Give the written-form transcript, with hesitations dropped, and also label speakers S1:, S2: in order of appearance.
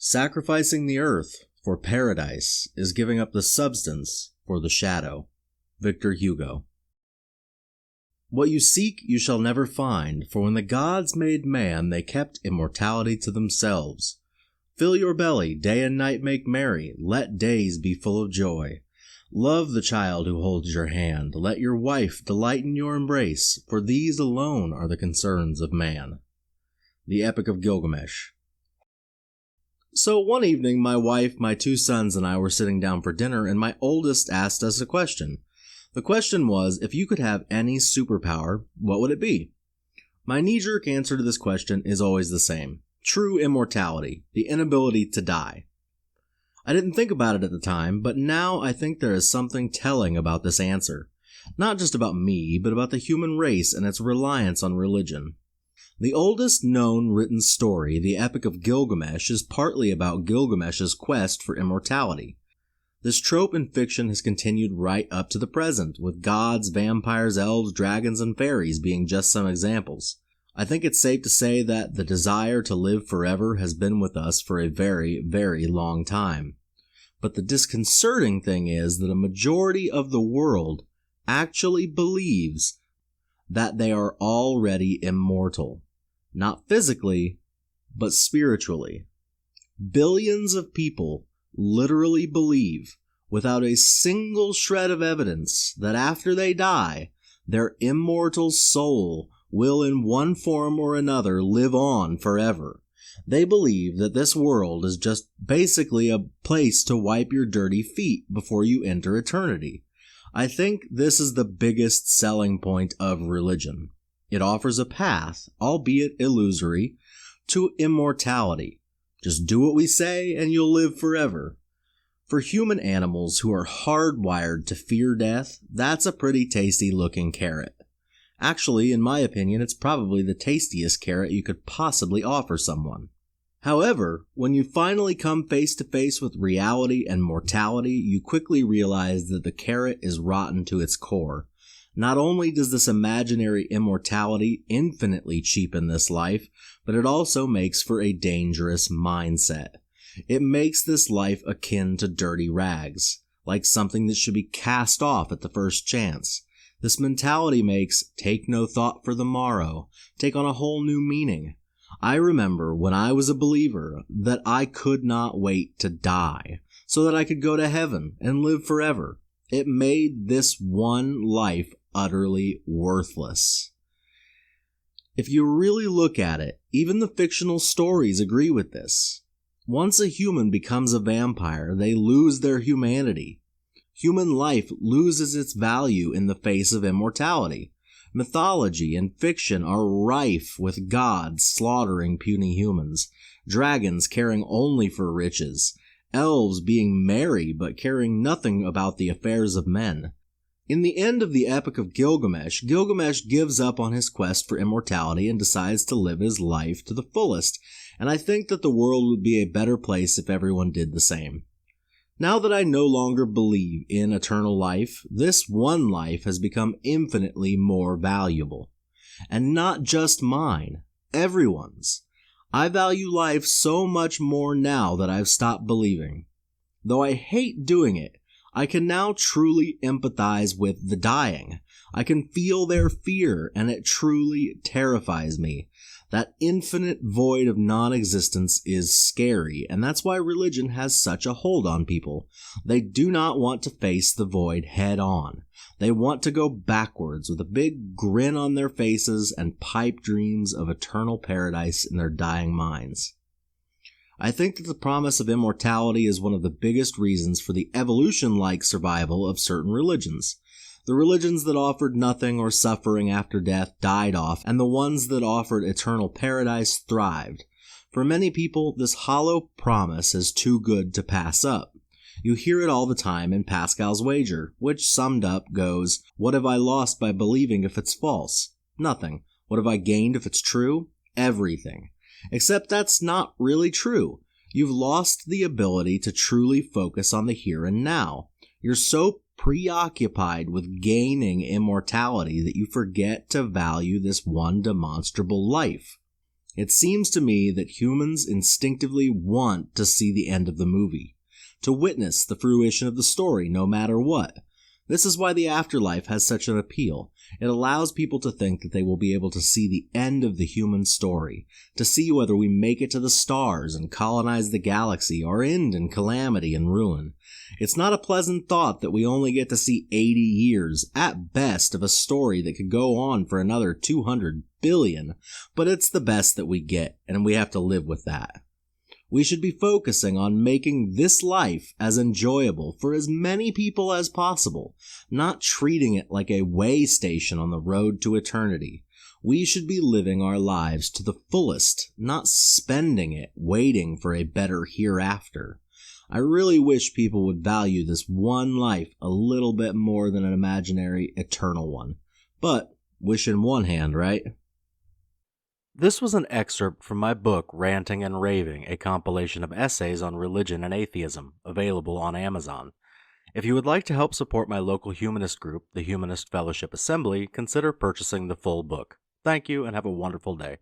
S1: Sacrificing the earth for paradise is giving up the substance for the shadow. Victor Hugo. What you seek you shall never find, for when the gods made man, they kept immortality to themselves. Fill your belly, day and night make merry, let days be full of joy. Love the child who holds your hand, let your wife delight in your embrace, for these alone are the concerns of man. The Epic of Gilgamesh. So one evening, my wife, my 2 sons, and I were sitting down for dinner, and my oldest asked us a question. The question was, if you could have any superpower, what would it be? My knee-jerk answer to this question is always the same. True immortality, the inability to die. I didn't think about it at the time, but now I think there is something telling about this answer. Not just about me, but about the human race and its reliance on religion. The oldest known written story, the Epic of Gilgamesh, is partly about Gilgamesh's quest for immortality. This trope in fiction has continued right up to the present, with gods, vampires, elves, dragons, and fairies being just some examples. I think it's safe to say that the desire to live forever has been with us for a very, very long time. But the disconcerting thing is that a majority of the world actually believes that they are already immortal. Not physically, but spiritually. Billions of people literally believe, without a single shred of evidence, that after they die, their immortal soul will in one form or another live on forever. They believe that this world is just basically a place to wipe your dirty feet before you enter eternity. I think this is the biggest selling point of religion. It offers a path, albeit illusory, to immortality. Just do what we say and you'll live forever. For human animals who are hardwired to fear death, that's a pretty tasty looking carrot. Actually, in my opinion, it's probably the tastiest carrot you could possibly offer someone. However, when you finally come face to face with reality and mortality, you quickly realize that the carrot is rotten to its core. Not only does this imaginary immortality infinitely cheapen this life, but it also makes for a dangerous mindset. It makes this life akin to dirty rags, like something that should be cast off at the first chance. This mentality makes take no thought for the morrow take on a whole new meaning. I remember when I was a believer that I could not wait to die so that I could go to heaven and live forever. It made this one life utterly worthless. If you really look at it, even the fictional stories agree with this. Once a human becomes a vampire, they lose their humanity. Human life loses its value in the face of immortality. Mythology and fiction are rife with gods slaughtering puny humans, dragons caring only for riches, elves being merry but caring nothing about the affairs of men. In the end of the Epic of Gilgamesh, Gilgamesh gives up on his quest for immortality and decides to live his life to the fullest, and I think that the world would be a better place if everyone did the same. Now that I no longer believe in eternal life, this one life has become infinitely more valuable. And not just mine, everyone's. I value life so much more now that I've stopped believing. Though I hate doing it, I can now truly empathize with the dying. I can feel their fear, and it truly terrifies me. That infinite void of non-existence is scary, and that's why religion has such a hold on people. They do not want to face the void head on. They want to go backwards with a big grin on their faces and pipe dreams of eternal paradise in their dying minds. I think that the promise of immortality is one of the biggest reasons for the evolution-like survival of certain religions. The religions that offered nothing or suffering after death died off, and the ones that offered eternal paradise thrived. For many people, this hollow promise is too good to pass up. You hear it all the time in Pascal's Wager, which summed up goes, "What have I lost by believing if it's false? Nothing. What have I gained if it's true? Everything." Except that's not really true. You've lost the ability to truly focus on the here and now. You're so preoccupied with gaining immortality that you forget to value this one demonstrable life. It seems to me that humans instinctively want to see the end of the movie, to witness the fruition of the story no matter what. This is why the afterlife has such an appeal. It allows people to think that they will be able to see the end of the human story, to see whether we make it to the stars and colonize the galaxy or end in calamity and ruin. It's not a pleasant thought that we only get to see 80 years, at best, of a story that could go on for another 200 billion, but it's the best that we get, and we have to live with that. We should be focusing on making this life as enjoyable for as many people as possible, not treating it like a way station on the road to eternity. We should be living our lives to the fullest, not spending it waiting for a better hereafter. I really wish people would value this one life a little bit more than an imaginary eternal one. But, wish in one hand, right? This was an excerpt from my book, Ranting and Raving, a compilation of essays on religion and atheism, available on Amazon. If you would like to help support my local humanist group, the Humanist Fellowship Assembly, consider purchasing the full book. Thank you, and have a wonderful day.